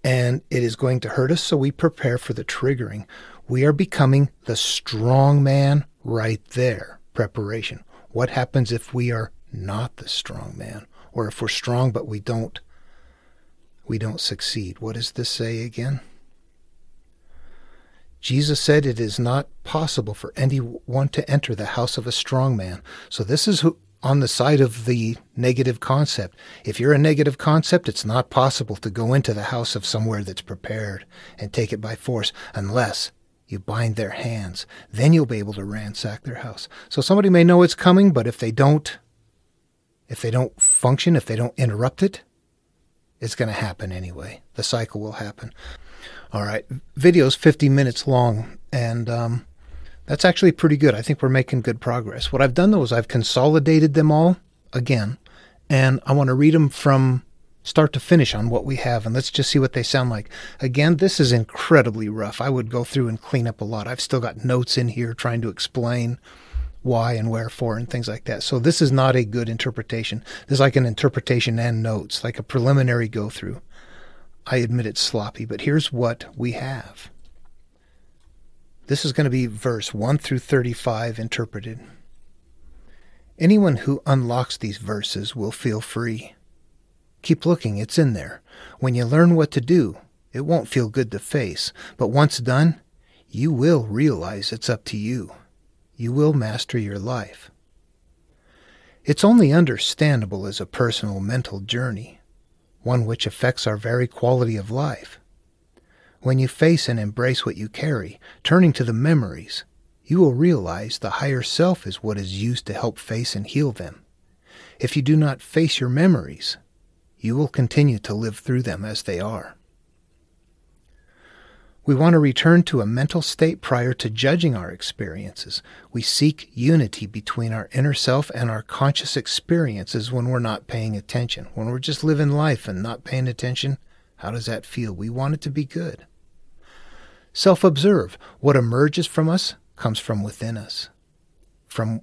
and it is going to hurt us, so we prepare for the triggering. We are becoming the strong man right there. Preparation. What happens if we are not the strong man, or if we're strong but we don't succeed? What does this say again? Jesus said it is not possible for anyone to enter the house of a strong man. So this is on the side of the negative concept. If you're a negative concept, it's not possible to go into the house of somewhere that's prepared and take it by force unless you bind their hands. Then you'll be able to ransack their house. So somebody may know it's coming, but if they don't if they don't function, if they don't interrupt it, it's going to happen anyway. The cycle will happen. All right, video's 50 minutes long, and that's actually pretty good. I think we're making good progress. What I've done, though, is I've consolidated them all again, and I want to read them from start to finish on what we have, and let's just see what they sound like. Again, this is incredibly rough. I would go through and clean up a lot. I've still got notes in here trying to explain why and wherefore and things like that. So this is not a good interpretation. This is like an interpretation and notes, like a preliminary go-through. I admit it's sloppy, but here's what we have. This is going to be verse 1 through 35 interpreted. Anyone who unlocks these verses will feel free. Keep looking, it's in there. When you learn what to do, it won't feel good to face, but once done, you will realize it's up to you. You will master your life. It's only understandable as a personal mental journey, one which affects our very quality of life. When you face and embrace what you carry, turning to the memories, you will realize the higher self is what is used to help face and heal them. If you do not face your memories, you will continue to live through them as they are. We want to return to a mental state prior to judging our experiences. We seek unity between our inner self and our conscious experiences when we're not paying attention. When we're just living life and not paying attention, how does that feel? We want it to be good. Self-observe. What emerges from us comes from within us, from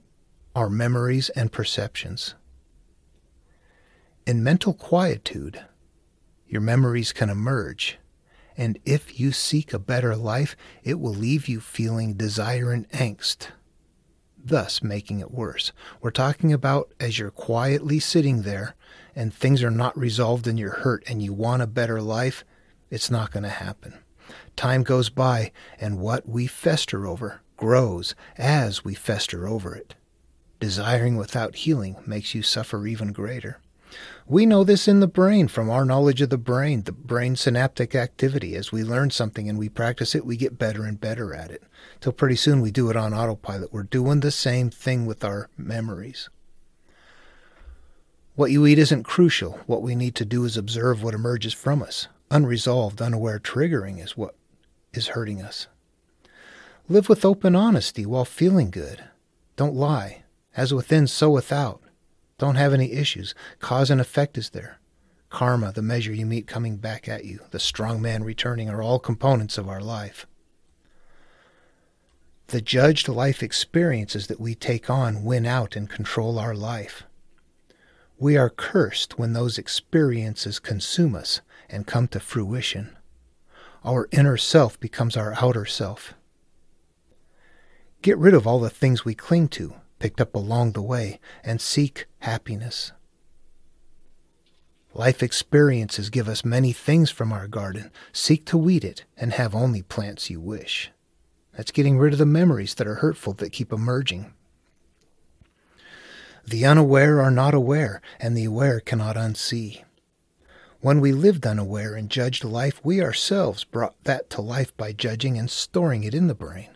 our memories and perceptions. In mental quietude, your memories can emerge, and if you seek a better life, it will leave you feeling desire and angst, thus making it worse. We're talking about as you're quietly sitting there and things are not resolved and you're hurt and you want a better life, it's not going to happen. Time goes by, and what we fester over grows as we fester over it. Desiring without healing makes you suffer even greater. We know this in the brain from our knowledge of the brain synaptic activity. As we learn something and we practice it, we get better and better at it. Till pretty soon we do it on autopilot. We're doing the same thing with our memories. What you eat isn't crucial. What we need to do is observe what emerges from us. Unresolved, unaware triggering is what is hurting us. Live with open honesty while feeling good. Don't lie. As within, so without. Don't have any issues. Cause and effect is there. Karma, the measure you meet coming back at you, the strong man returning are all components of our life. The judged life experiences that we take on win out and control our life. We are cursed when those experiences consume us and come to fruition. Our inner self becomes our outer self. Get rid of all the things we cling to, picked up along the way, and seek happiness. Life experiences give us many things from our garden. Seek to weed it and have only plants you wish. That's getting rid of the memories that are hurtful that keep emerging. The unaware are not aware, and the aware cannot unsee. When we lived unaware and judged life, we ourselves brought that to life by judging and storing it in the brain.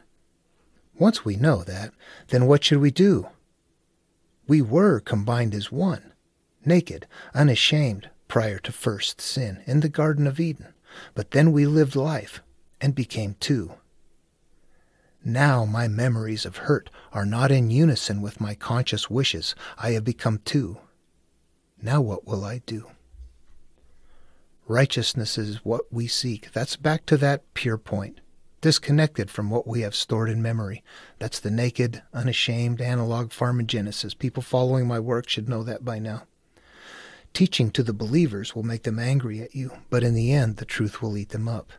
Once we know that, then what should we do? We were combined as one, naked, unashamed, prior to first sin, in the Garden of Eden. But then we lived life and became two. Now my memories of hurt are not in unison with my conscious wishes. I have become two. Now what will I do? Righteousness is what we seek. That's back to that pure point. Disconnected from what we have stored in memory. That's the naked, unashamed, analog pharmagenesis. People following my work should know that by now. Teaching to the believers will make them angry at you, but in the end, the truth will eat them up.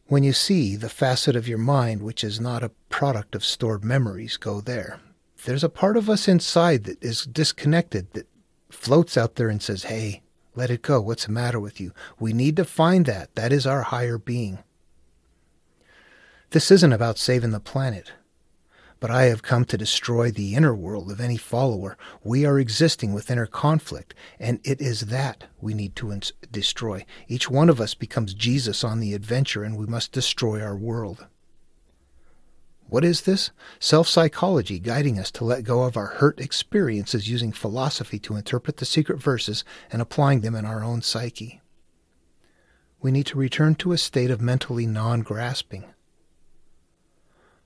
When you see the facet of your mind which is not a product of stored memories, go there. There's a part of us inside that is disconnected, that floats out there and says, hey, let it go. What's the matter with you? We need to find that. That is our higher being. This isn't about saving the planet, but I have come to destroy the inner world of any follower. We are existing with inner conflict, and it is that we need to destroy. Each one of us becomes Jesus on the adventure, and we must destroy our world. What is this? Self-psychology guiding us to let go of our hurt experiences using philosophy to interpret the secret verses and applying them in our own psyche. We need to return to a state of mentally non-grasping.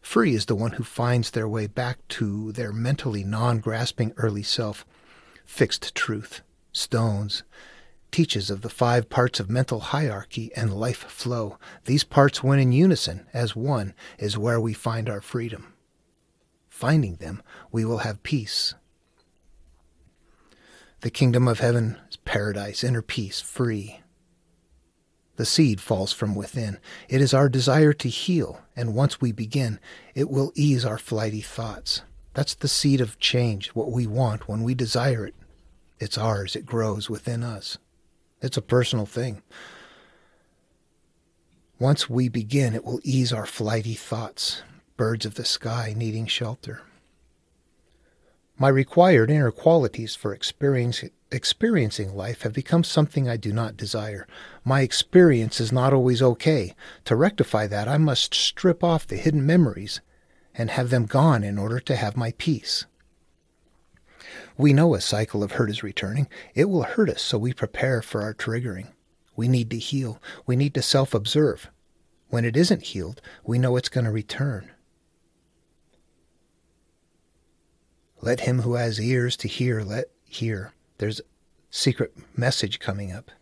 Free is the one who finds their way back to their mentally non-grasping early self. Fixed truth, stones, teaches of the 5 parts of mental hierarchy and life flow. These parts, when in unison, as one, is where we find our freedom. Finding them, we will have peace. The kingdom of heaven is paradise, inner peace, free. The seed falls from within. It is our desire to heal, and once we begin, it will ease our flighty thoughts. That's the seed of change, what we want when we desire it. It's ours, it grows within us. It's a personal thing. Once we begin, it will ease our flighty thoughts, birds of the sky needing shelter. My required inner qualities for experiencing life have become something I do not desire. My experience is not always okay. To rectify that, I must strip off the hidden memories and have them gone in order to have my peace. We know a cycle of hurt is returning. It will hurt us, so we prepare for our triggering. We need to heal. We need to self-observe. When it isn't healed, we know it's going to return. Let him who has ears to hear, let hear. There's a secret message coming up.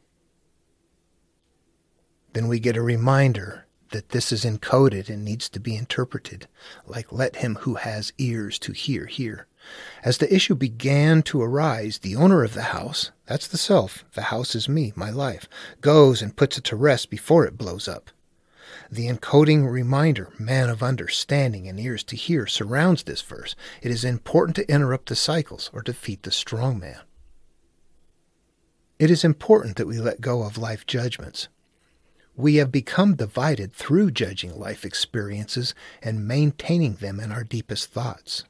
Then we get a reminder that this is encoded and needs to be interpreted, like let him who has ears to hear, hear. As the issue began to arise, the owner of the house, that's the self, the house is me, my life, goes and puts it to rest before it blows up. The encoding reminder, man of understanding and ears to hear, surrounds this verse. It is important to interrupt the cycles or defeat the strong man. It is important that we let go of life judgments. We have become divided through judging life experiences and maintaining them in our deepest thoughts.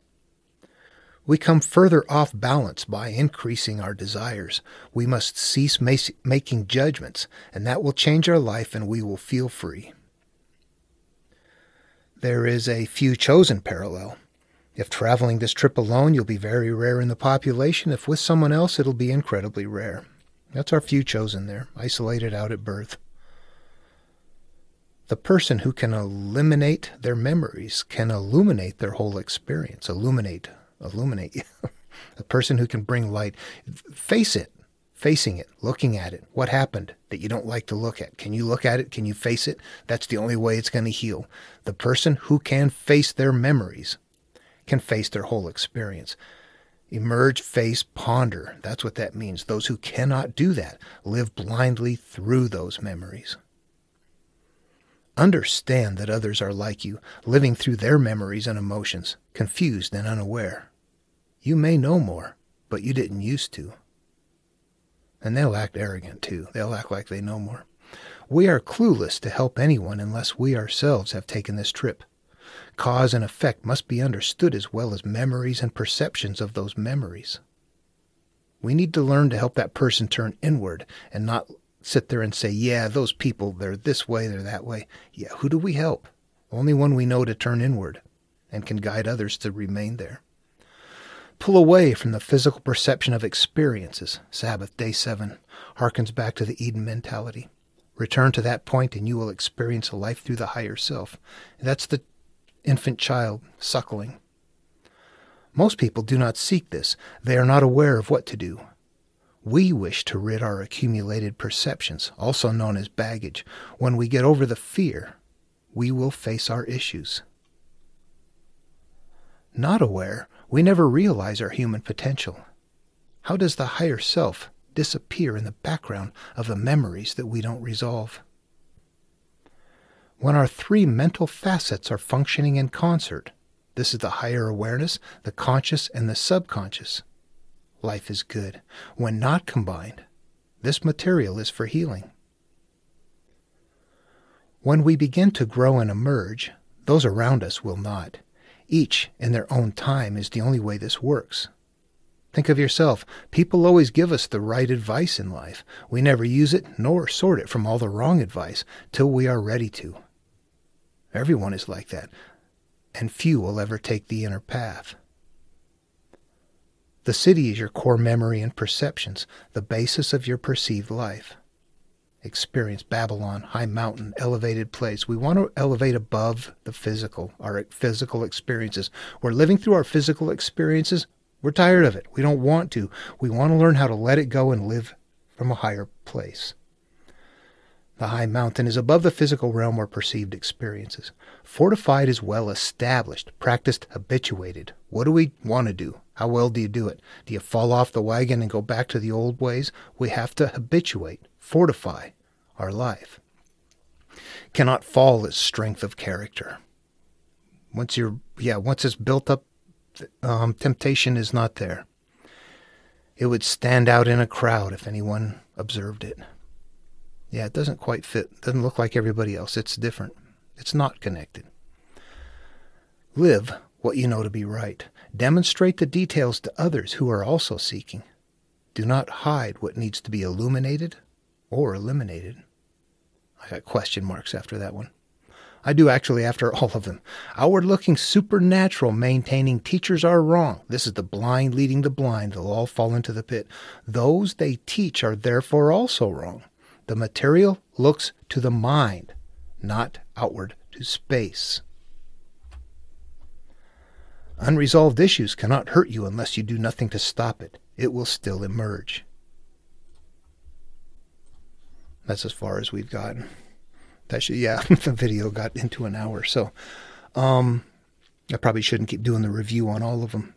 We come further off balance by increasing our desires. We must cease making judgments, and that will change our life and we will feel free. There is a few chosen parallel. If traveling this trip alone, you'll be very rare in the population. If with someone else, it'll be incredibly rare. That's our few chosen there, isolated out at birth. The person who can eliminate their memories can illuminate their whole experience. Illuminate. The person who can bring light. Face it. Facing it. Looking at it. What happened that you don't like to look at? Can you look at it? Can you face it? That's the only way it's going to heal. The person who can face their memories can face their whole experience. Emerge, face, ponder. That's what that means. Those who cannot do that live blindly through those memories. Understand that others are like you, living through their memories and emotions, confused and unaware. You may know more, but you didn't used to. And they'll act arrogant too. They'll act like they know more. We are clueless to help anyone unless we ourselves have taken this trip. Cause and effect must be understood as well as memories and perceptions of those memories. We need to learn to help that person turn inward and not sit there and say, yeah, those people, they're this way, they're that way. Yeah, who do we help? Only one we know to turn inward and can guide others to remain there. Pull away from the physical perception of experiences. Sabbath, day 7, harkens back to the Eden mentality. Return to that point and you will experience a life through the higher self. That's the infant child suckling. Most people do not seek this. They are not aware of what to do. We wish to rid our accumulated perceptions, also known as baggage. When we get over the fear, we will face our issues. Not aware, we never realize our human potential. How does the higher self disappear in the background of the memories that we don't resolve? When our 3 mental facets are functioning in concert, this is the higher awareness, the conscious, and the subconscious. Life is good. When not combined, this material is for healing. When we begin to grow and emerge, those around us will not. Each, in their own time, is the only way this works. Think of yourself. People always give us the right advice in life. We never use it nor sort it from all the wrong advice till we are ready to. Everyone is like that. and few will ever take the inner path. The city is your core memory and perceptions, the basis of your perceived life. Experience, Babylon, high mountain, elevated place. We want to elevate above the physical, our physical experiences. We're living through our physical experiences. We're tired of it. We don't want to. We want to learn how to let it go and live from a higher place. The high mountain is above the physical realm or perceived experiences. Fortified is well established, practiced, habituated. What do we want to do? How well do you do it? Do you fall off the wagon and go back to the old ways? We have to habituate, fortify our life. Cannot fall is strength of character. Once it's built up, temptation is not there. It would stand out in a crowd if anyone observed it. Yeah, it doesn't quite fit. It doesn't look like everybody else. It's different. It's not connected. Live what you know to be right. Demonstrate the details to others who are also seeking. Do not hide what needs to be illuminated or eliminated. I got question marks after that one. I do actually after all of them. Outward-looking, supernatural, maintaining teachers are wrong. This is the blind leading the blind. They'll all fall into the pit. Those they teach are therefore also wrong. The material looks to the mind, not outward to space. Unresolved issues cannot hurt you unless you do nothing to stop it. It will still emerge. That's as far as we've gotten. The video got into an hour, so I probably shouldn't keep doing the review on all of them.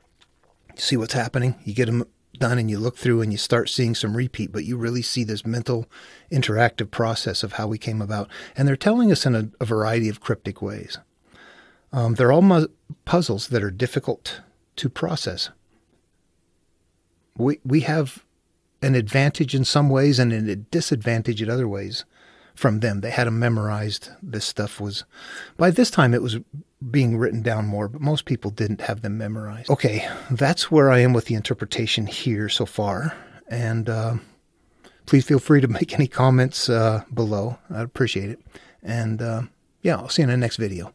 See what's happening. You get them done and you look through and you start seeing some repeat, but you really see this mental interactive process of how we came about. And they're telling us in a variety of cryptic ways. They're all puzzles that are difficult to process. We have an advantage in some ways and a disadvantage in other ways from them. They had them memorized. This stuff was, by this time it was being written down more, but most people didn't have them memorized. Okay, that's where I am with the interpretation here so far. And please feel free to make any comments below. I'd appreciate it. And I'll see you in the next video.